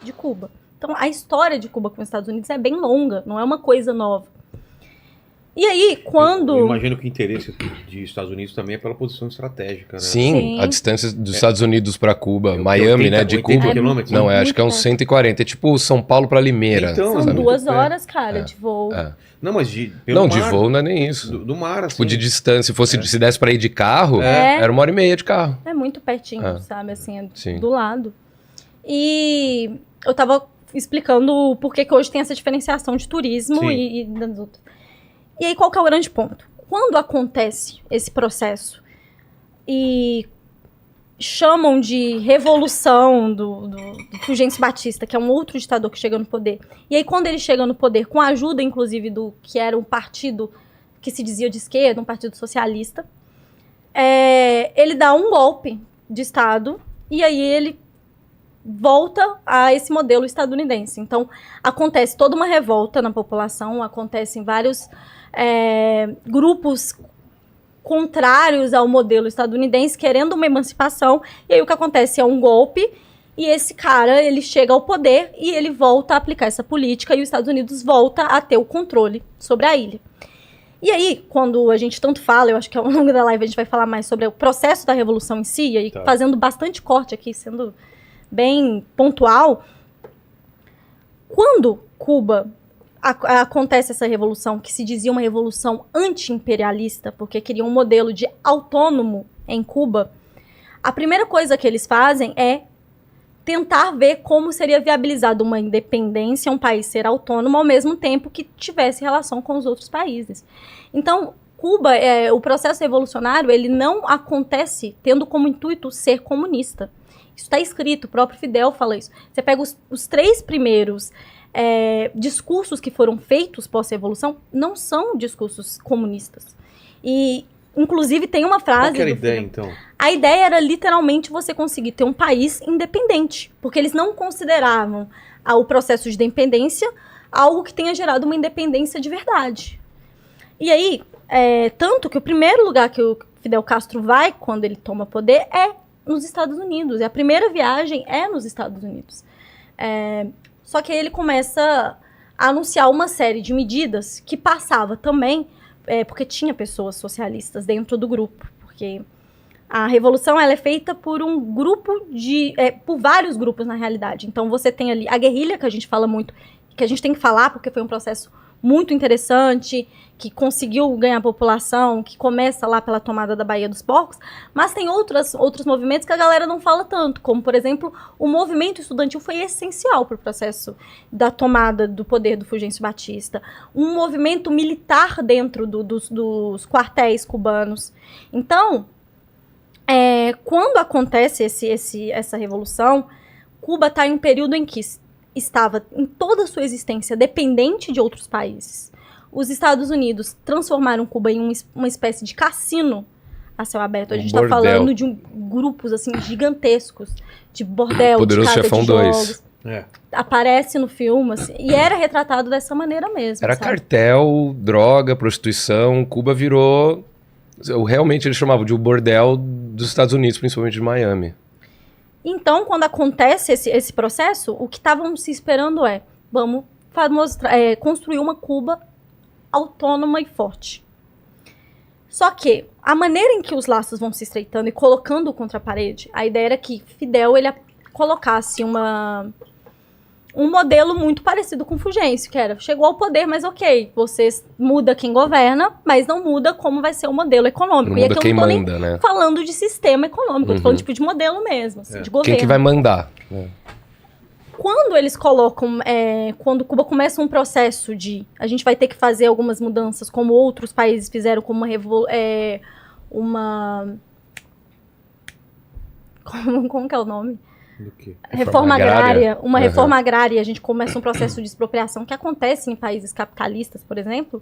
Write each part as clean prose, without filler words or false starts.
de Cuba. Então, a história de Cuba com os Estados Unidos é bem longa, não é uma coisa nova. E aí, quando... Eu imagino que o interesse dos Estados Unidos também é pela posição estratégica, né? Sim, a distância dos Estados Unidos para Cuba, Miami, 80, né, de Cuba. Quilômetros, não, né? acho que é uns 140, é tipo São Paulo para Limeira. Então, são 2 horas, cara, de voo. Não, mas pelo mar, de voo não é nem isso. Do mar, assim. Tipo, de distância, se desse para ir de carro, era 1h30 de carro. É muito pertinho, sabe, assim, do lado. E eu tava explicando por que hoje tem essa diferenciação de turismo e das outras. E aí, qual que é o grande ponto? Quando acontece esse processo e chamam de revolução do Fulgêncio Batista, que é um outro ditador que chega no poder, e aí quando ele chega no poder, com a ajuda, inclusive, do que era um partido que se dizia de esquerda, um partido socialista, ele dá um golpe de Estado, e aí ele volta a esse modelo estadunidense. Então, acontece toda uma revolta na população, acontecem vários grupos contrários ao modelo estadunidense, querendo uma emancipação, e aí o que acontece é um golpe, e esse cara, ele chega ao poder, e ele volta a aplicar essa política, e os Estados Unidos volta a ter o controle sobre a ilha. E aí, quando a gente tanto fala, eu acho que ao longo da live a gente vai falar mais sobre o processo da Revolução em si, e aí fazendo bastante corte aqui, sendo bem pontual, quando Cuba acontece essa revolução, que se dizia uma revolução anti-imperialista, porque queria um modelo de autônomo em Cuba, a primeira coisa que eles fazem é tentar ver como seria viabilizado uma independência, um país ser autônomo, ao mesmo tempo que tivesse relação com os outros países. Então, Cuba, o processo revolucionário, ele não acontece tendo como intuito ser comunista. Isso está escrito, o próprio Fidel fala isso. Você pega os 3 primeiros discursos que foram feitos pós-revolução, não são discursos comunistas. E, inclusive, tem uma frase... Qual que era a ideia, então? A ideia era, literalmente, você conseguir ter um país independente, porque eles não consideravam o processo de independência algo que tenha gerado uma independência de verdade. E aí, tanto que o primeiro lugar que o Fidel Castro vai, quando ele toma poder, é nos Estados Unidos. E a primeira viagem é nos Estados Unidos. Só que aí ele começa a anunciar uma série de medidas que passava também, porque tinha pessoas socialistas dentro do grupo, porque a revolução ela é feita por um grupo por vários grupos na realidade. Então você tem ali a guerrilha, que a gente fala muito, que a gente tem que falar porque foi um processo muito interessante, que conseguiu ganhar a população, que começa lá pela tomada da Baía dos Porcos, mas tem outros movimentos que a galera não fala tanto, como, por exemplo, o movimento estudantil foi essencial para o processo da tomada do poder do Fulgêncio Batista, um movimento militar dentro dos quartéis cubanos. Então, quando acontece essa revolução, Cuba está em um período em que estava em toda a sua existência dependente de outros países. Os Estados Unidos transformaram Cuba em uma espécie de cassino a céu aberto. A gente está falando de grupos assim, gigantescos, de bordel, Poderoso de casa Chefão de jogos. 2. Aparece no filme, assim, e era retratado dessa maneira mesmo. Era sabe? cartel, droga, prostituição. Cuba virou... Realmente eles chamavam de o bordel dos Estados Unidos, principalmente de Miami. Então, quando acontece esse processo, o que estavam se esperando vamos construir uma Cuba autônoma e forte. Só que a maneira em que os laços vão se estreitando e colocando contra a parede, a ideia era que Fidel ele colocasse um modelo muito parecido com o Fulgêncio, que era, chegou ao poder, mas ok, você muda quem governa, mas não muda como vai ser o modelo econômico. Não e muda aqui quem eu não tô manda, nem né? falando de sistema econômico, eu tô falando tipo de modelo mesmo, assim, de governo. Quem que vai mandar? Quando eles colocam, quando Cuba começa um processo a gente vai ter que fazer algumas mudanças, como outros países fizeram, como como que é o nome? Do quê? Reforma agrária. Uma reforma agrária, a gente começa um processo de expropriação que acontece em países capitalistas, por exemplo.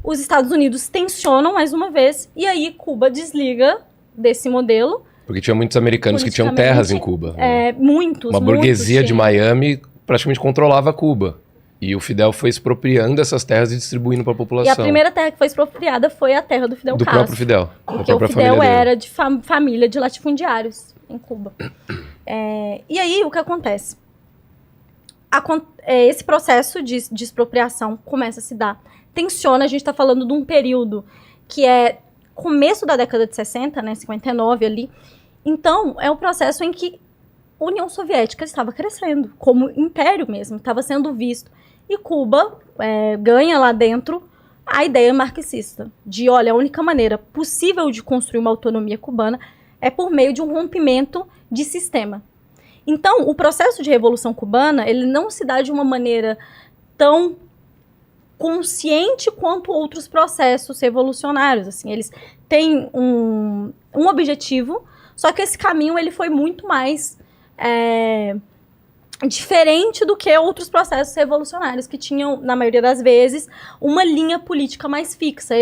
Os Estados Unidos tensionam mais uma vez, e aí Cuba desliga desse modelo. Porque tinha muitos americanos que tinham terras em Cuba. Muitos. Uma burguesia de tinham. Miami praticamente controlava Cuba. E o Fidel foi expropriando essas terras e distribuindo para a população. E a primeira terra que foi expropriada foi a terra do Fidel Castro. Do próprio Fidel. Porque o Fidel era de família de latifundiários em Cuba. E aí, o que acontece? esse processo de expropriação começa a se dar. Tensiona, a gente está falando de um período que é começo da década de 60, né, 59 ali. Então, é um processo em que a União Soviética estava crescendo, como império mesmo, estava sendo visto. E Cuba ganha lá dentro a ideia marxista, de, olha, a única maneira possível de construir uma autonomia cubana é por meio de um rompimento de sistema. Então, o processo de Revolução Cubana, ele não se dá de uma maneira tão consciente quanto outros processos revolucionários. Assim, eles têm um objetivo, só que esse caminho ele foi muito mais diferente do que outros processos revolucionários que tinham, na maioria das vezes, uma linha política mais fixa.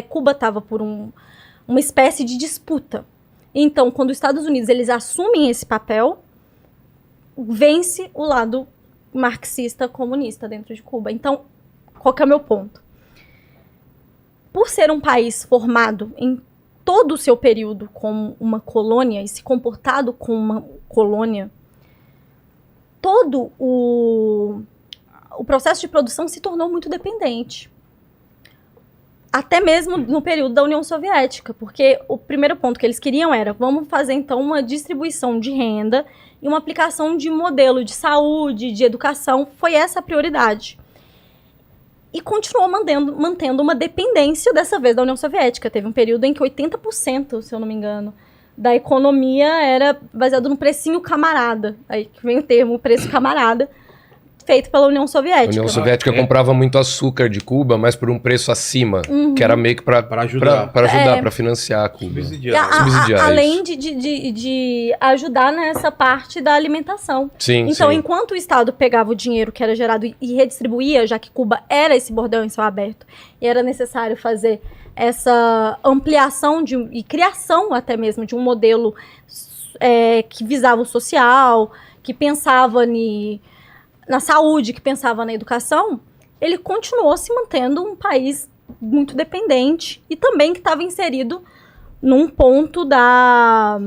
Cuba estava por uma espécie de disputa. Então, quando os Estados Unidos eles assumem esse papel, vence o lado marxista comunista dentro de Cuba. Então, qual que é o meu ponto? Por ser um país formado em todo o seu período como uma colônia e se comportado como uma colônia, todo o processo de produção se tornou muito dependente. Até mesmo no período da União Soviética, porque o primeiro ponto que eles queriam era, vamos fazer então uma distribuição de renda e uma aplicação de modelo de saúde, de educação, foi essa a prioridade. E continuou mantendo uma dependência, dessa vez, da União Soviética. Teve um período em que 80%, se eu não me engano, da economia era baseado no precinho camarada. Aí que vem o termo, preço camarada, feito pela União Soviética. A União Soviética comprava muito açúcar de Cuba, mas por um preço acima, que era meio que para ajudar, para financiar a Cuba. Subsidiar além de ajudar nessa parte da alimentação. Sim, então, sim. enquanto o Estado pegava o dinheiro que era gerado e redistribuía, já que Cuba era esse bordel em céu aberto, e era necessário fazer essa ampliação e criação até mesmo de um modelo que visava o social, que pensava na saúde, que pensava na educação, ele continuou se mantendo um país muito dependente e também que estava inserido num ponto da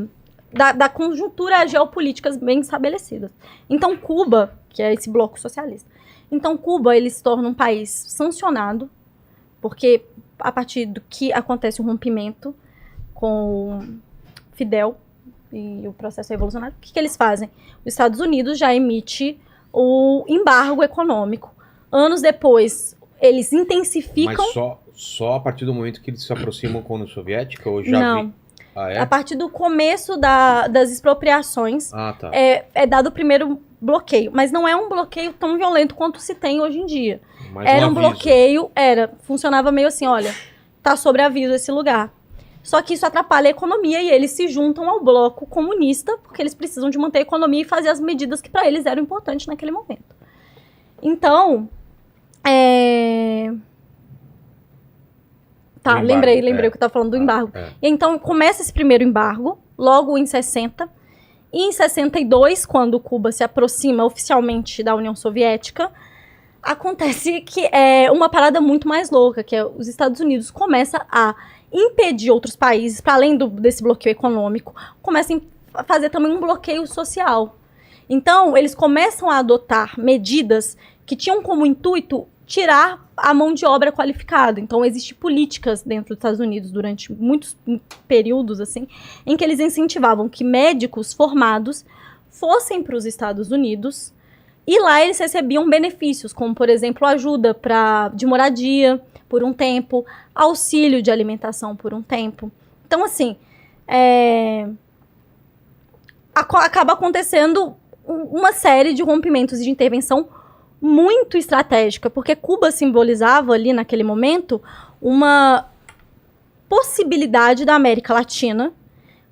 conjuntura geopolítica bem estabelecida. Então, Cuba, que é esse bloco socialista, então Cuba ele se torna um país sancionado, porque a partir do que acontece o rompimento com Fidel e o processo revolucionário, o que eles fazem? Os Estados Unidos já emite o embargo econômico. Anos depois, eles intensificam... Mas só a partir do momento que eles se aproximam com a União Soviética? Ou já Não. É? A partir do começo das expropriações, tá. é dado o primeiro bloqueio. Mas não é um bloqueio tão violento quanto se tem hoje em dia. Mas era um bloqueio, funcionava meio assim, olha, tá sobre aviso esse lugar. Só que isso atrapalha a economia e eles se juntam ao bloco comunista porque eles precisam de manter a economia e fazer as medidas que para eles eram importantes naquele momento. Então, Tá, lembrei que eu estava falando do embargo. E então começa esse primeiro embargo, logo em 60. E em 62, quando Cuba se aproxima oficialmente da União Soviética, acontece que é uma parada muito mais louca, que é os Estados Unidos começam a impedir outros países, para além desse bloqueio econômico, começam a fazer também um bloqueio social. Então, eles começam a adotar medidas que tinham como intuito tirar a mão de obra qualificada. Então, existem políticas dentro dos Estados Unidos durante muitos períodos, assim, em que eles incentivavam que médicos formados fossem para os Estados Unidos e lá eles recebiam benefícios, como, por exemplo, ajuda de moradia por um tempo, auxílio de alimentação por um tempo. Então, assim, acaba acontecendo uma série de rompimentos e de intervenção muito estratégica, porque Cuba simbolizava ali naquele momento uma possibilidade da América Latina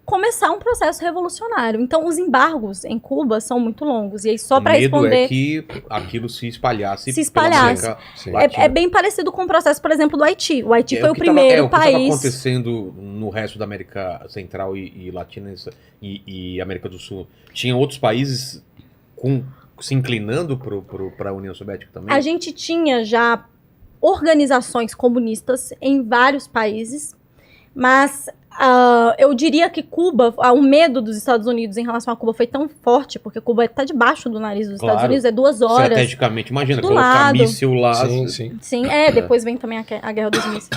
começar um processo revolucionário. Então, os embargos em Cuba são muito longos. E aí, só para responder... é que aquilo se espalhasse. É bem parecido com o processo, por exemplo, do Haiti. O Haiti foi o primeiro país... O que estava acontecendo no resto da América Central e Latina e América do Sul. Tinha outros países se inclinando para a União Soviética também? A gente tinha já organizações comunistas em vários países, Mas eu diria que Cuba, o medo dos Estados Unidos em relação a Cuba foi tão forte, porque Cuba está debaixo do nariz dos Estados Unidos, é 2 horas. Estrategicamente, imagina, do colocar lado. míssil lá. Sim. Sim, depois vem também a Guerra dos Mísseis.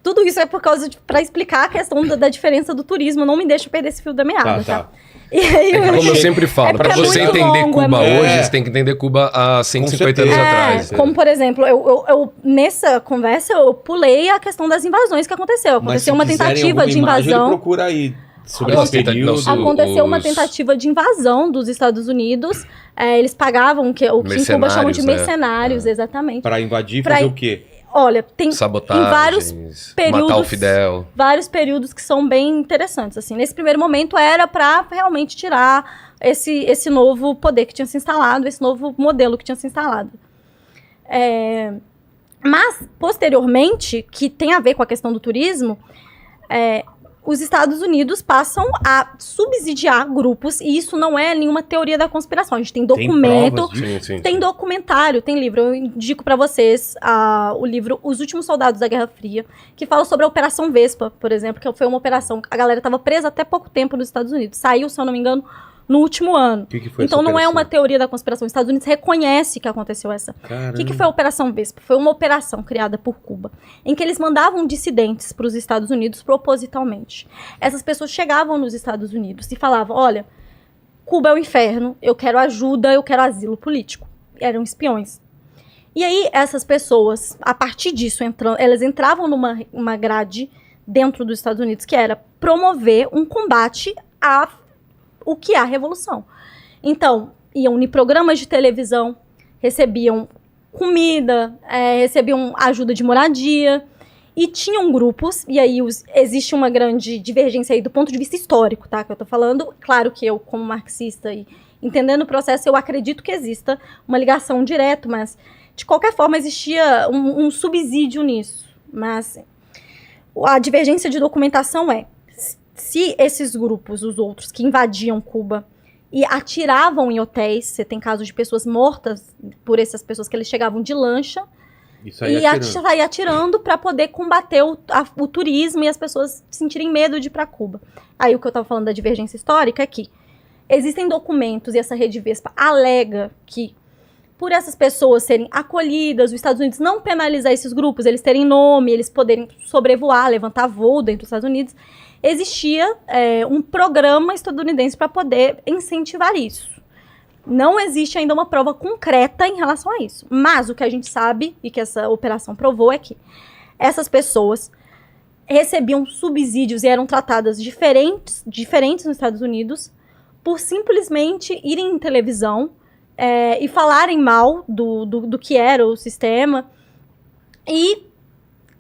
Tudo isso é por causa para explicar a questão da diferença do turismo. Não me deixa perder esse fio da meada, tá? E aí, Como eu sempre falo, para você entender Cuba hoje, você tem que entender Cuba há 150 anos atrás. Como, por exemplo, eu nessa conversa, eu pulei a questão das invasões que aconteceu. Aconteceu uma tentativa de invasão. Procura aí sobre esse período. Aconteceu uma tentativa de invasão dos Estados Unidos. Eles pagavam o que em Cuba chamam de mercenários, exatamente. Para invadir, fazer o quê? Olha, tem sabotagem, em vários períodos, matar o Fidel. Vários períodos que são bem interessantes. Assim, nesse primeiro momento era para realmente tirar esse novo poder que tinha se instalado, esse novo modelo que tinha se instalado. Mas, posteriormente, que tem a ver com a questão do turismo, os Estados Unidos passam a subsidiar grupos, e isso não é nenhuma teoria da conspiração. A gente tem documento, tem documentário, tem livro. Eu indico para vocês o livro Os Últimos Soldados da Guerra Fria, que fala sobre a Operação Vespa, por exemplo, que foi uma operação, a galera estava presa até pouco tempo nos Estados Unidos. Saiu, se eu não me engano, no último ano. Que foi então essa não é operação? uma teoria da conspiração. Os Estados Unidos reconhece que aconteceu essa. O que foi a Operação Vespa? Foi uma operação criada por Cuba, em que eles mandavam dissidentes para os Estados Unidos propositalmente. Essas pessoas chegavam nos Estados Unidos e falavam, olha, Cuba é o inferno, eu quero ajuda, eu quero asilo político. Eram espiões. E aí essas pessoas, a partir disso, elas entravam numa grade dentro dos Estados Unidos, que era promover um combate o que é a revolução. Então, iam em programas de televisão, recebiam comida, recebiam ajuda de moradia, e tinham grupos, e aí existe uma grande divergência aí do ponto de vista histórico, tá, que eu tô falando. Claro que eu, como marxista e entendendo o processo, eu acredito que exista uma ligação direta, mas, de qualquer forma, existia um subsídio nisso. Mas a divergência de documentação se esses grupos, os outros, que invadiam Cuba e atiravam em hotéis, você tem casos de pessoas mortas por essas pessoas que eles chegavam de lancha e sair atirando para poder combater o turismo e as pessoas sentirem medo de ir para Cuba. Aí o que eu estava falando da divergência histórica é que existem documentos e essa Rede Vespa alega que por essas pessoas serem acolhidas, os Estados Unidos não penalizar esses grupos, eles terem nome, eles poderem sobrevoar, levantar voo dentro dos Estados Unidos, existia um programa estadunidense para poder incentivar isso. Não existe ainda uma prova concreta em relação a isso. Mas o que a gente sabe, e que essa operação provou, é que essas pessoas recebiam subsídios e eram tratadas diferentes nos Estados Unidos por simplesmente irem em televisão e falarem mal do que era o sistema e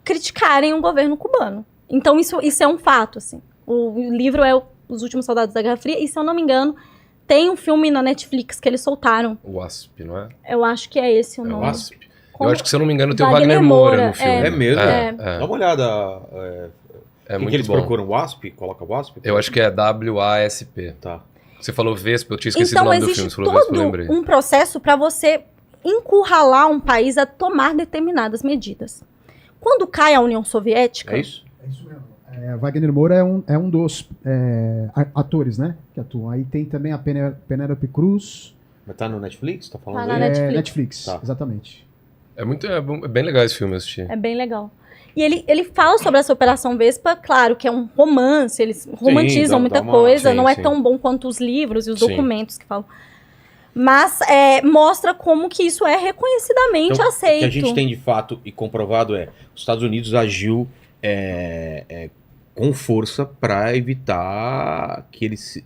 criticarem o governo cubano. Então, isso é um fato, assim. O livro é Os Últimos Soldados da Guerra Fria, e se eu não me engano, tem um filme na Netflix que eles soltaram. O Wasp, não é? Eu acho que é esse o nome. O Wasp? Eu acho que, se eu não me engano, tem o Wagner Moura no filme. É mesmo? Dá uma olhada. Muito que eles bom. procuram? Wasp? Coloca Wasp? Eu acho que é WASP. Tá. Você falou Vespa, eu tinha esquecido o nome do filme. Você falou Vespa, eu lembrei. Então, existe todo um processo para você encurralar um país a tomar determinadas medidas. Quando cai a União Soviética... É isso? É isso mesmo. Wagner Moura é um dos atores, né? Que atuam. Aí tem também a Penélope Cruz. Mas tá no Netflix? Tá falando Tá na aí? Netflix. Netflix, Tá. Exatamente. É bem legal esse filme, eu assisti. É bem legal. E ele fala sobre essa Operação Vespa, claro que é um romance, eles romantizam muita coisa, não é tão bom quanto os livros e os documentos que falam. Mas mostra como que isso é reconhecidamente aceito. O que a gente tem de fato e comprovado os Estados Unidos agiu com força para evitar que eles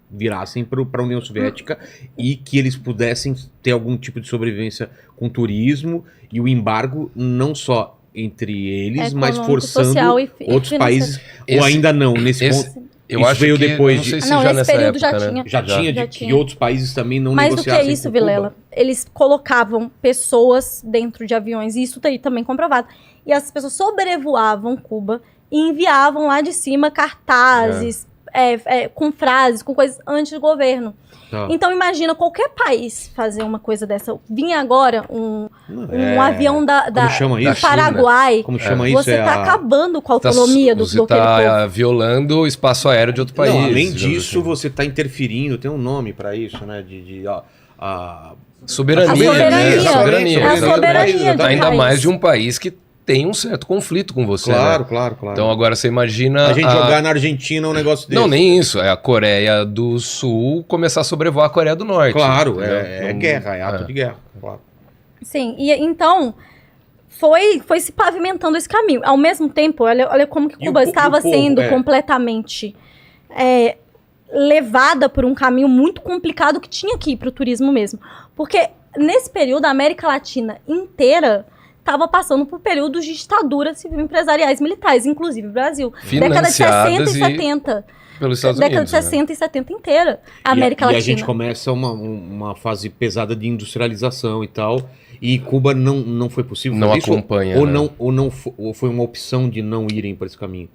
virassem para a União Soviética e que eles pudessem ter algum tipo de sobrevivência com turismo e o embargo não só entre eles, mas forçando outros países, ou ainda não, nesse ponto. Eu acho veio que depois não sei de... se Não, já esse nessa período época, já né? tinha. Já tinha que outros países também não Mas negociassem o que é isso, com Cuba. Vilela? Eles colocavam pessoas dentro de aviões, e isso daí também comprovado. E as pessoas sobrevoavam Cuba e enviavam lá de cima cartazes, com frases, com coisas antes do governo. Tá. Então imagina qualquer país fazer uma coisa dessa. Vinha agora um avião Como chama do isso? Paraguai. Como chama isso? Você está acabando com a autonomia do Você aquele povo. está violando o espaço aéreo de outro país. Não, além digamos disso, assim. você está interferindo, tem um nome para isso, né? Soberania. A soberania. Né? A soberania do Ainda país. mais de um país que tem um certo conflito com você. Claro, né? claro. Então agora você imagina... A gente jogar na Argentina um negócio desse. Não, nem isso. É a Coreia do Sul começar a sobrevoar a Coreia do Norte. Claro, entendeu? é Então, guerra, é ato de guerra. Claro. Sim, e então foi se pavimentando esse caminho. Ao mesmo tempo, olha como que E Cuba o estava povo, sendo completamente levada por um caminho muito complicado que tinha que ir para o turismo mesmo. Porque nesse período, a América Latina inteira estava passando por períodos de ditadura civil empresariais militares, inclusive o Brasil. Década de 60 e 70. Pelos Estados Década Unidos. de 60 e 70 inteira. A América E Latina. a gente começa uma fase pesada de industrialização e tal. E Cuba não foi possível Não fazer isso? acompanha, Ou, né? ou foi uma opção de não irem por esse caminho?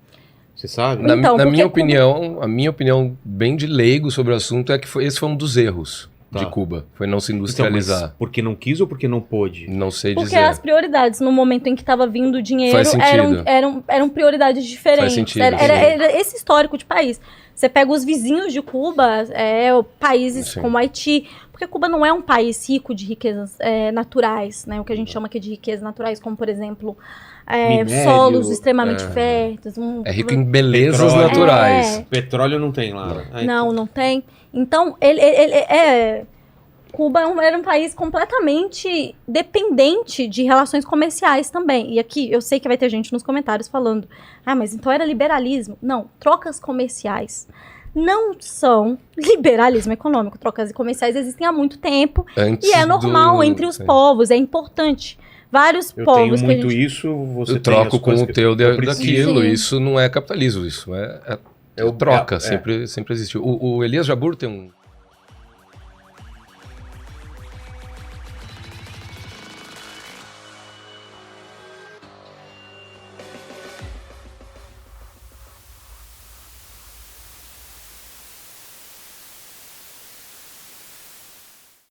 Você sabe? Na Então, porque minha Cuba- opinião, a minha opinião bem de leigo sobre o assunto é que esse foi um dos erros Tá. de Cuba. Foi não se Então, mas industrializar. porque não quis ou porque não pôde? Não sei Porque dizer. as prioridades no momento em que estava vindo o dinheiro Faz sentido. eram prioridades diferentes. Faz sentido, Era esse histórico de país. Você pega os vizinhos de Cuba, países Sim. como Haiti, porque Cuba não é um país rico de riquezas naturais, né? O que a gente chama aqui de riquezas naturais, como por exemplo Minério, solos extremamente férteis. É rico em belezas Petróleo. naturais. Petróleo não tem lá. né? Não tem. Então, Cuba era um país completamente dependente de relações comerciais também. E aqui, eu sei que vai ter gente nos comentários falando, mas então era liberalismo. Não, trocas comerciais não são liberalismo econômico. Trocas comerciais existem há muito tempo Antes e é normal entre os povos, é importante. Vários Eu povos tenho que a muito gente... isso, você Eu tem troco as com coisas o que teu eu preciso. daquilo. Sim. Isso não é capitalismo, isso é troca, sempre existiu. O Elias Jabur tem um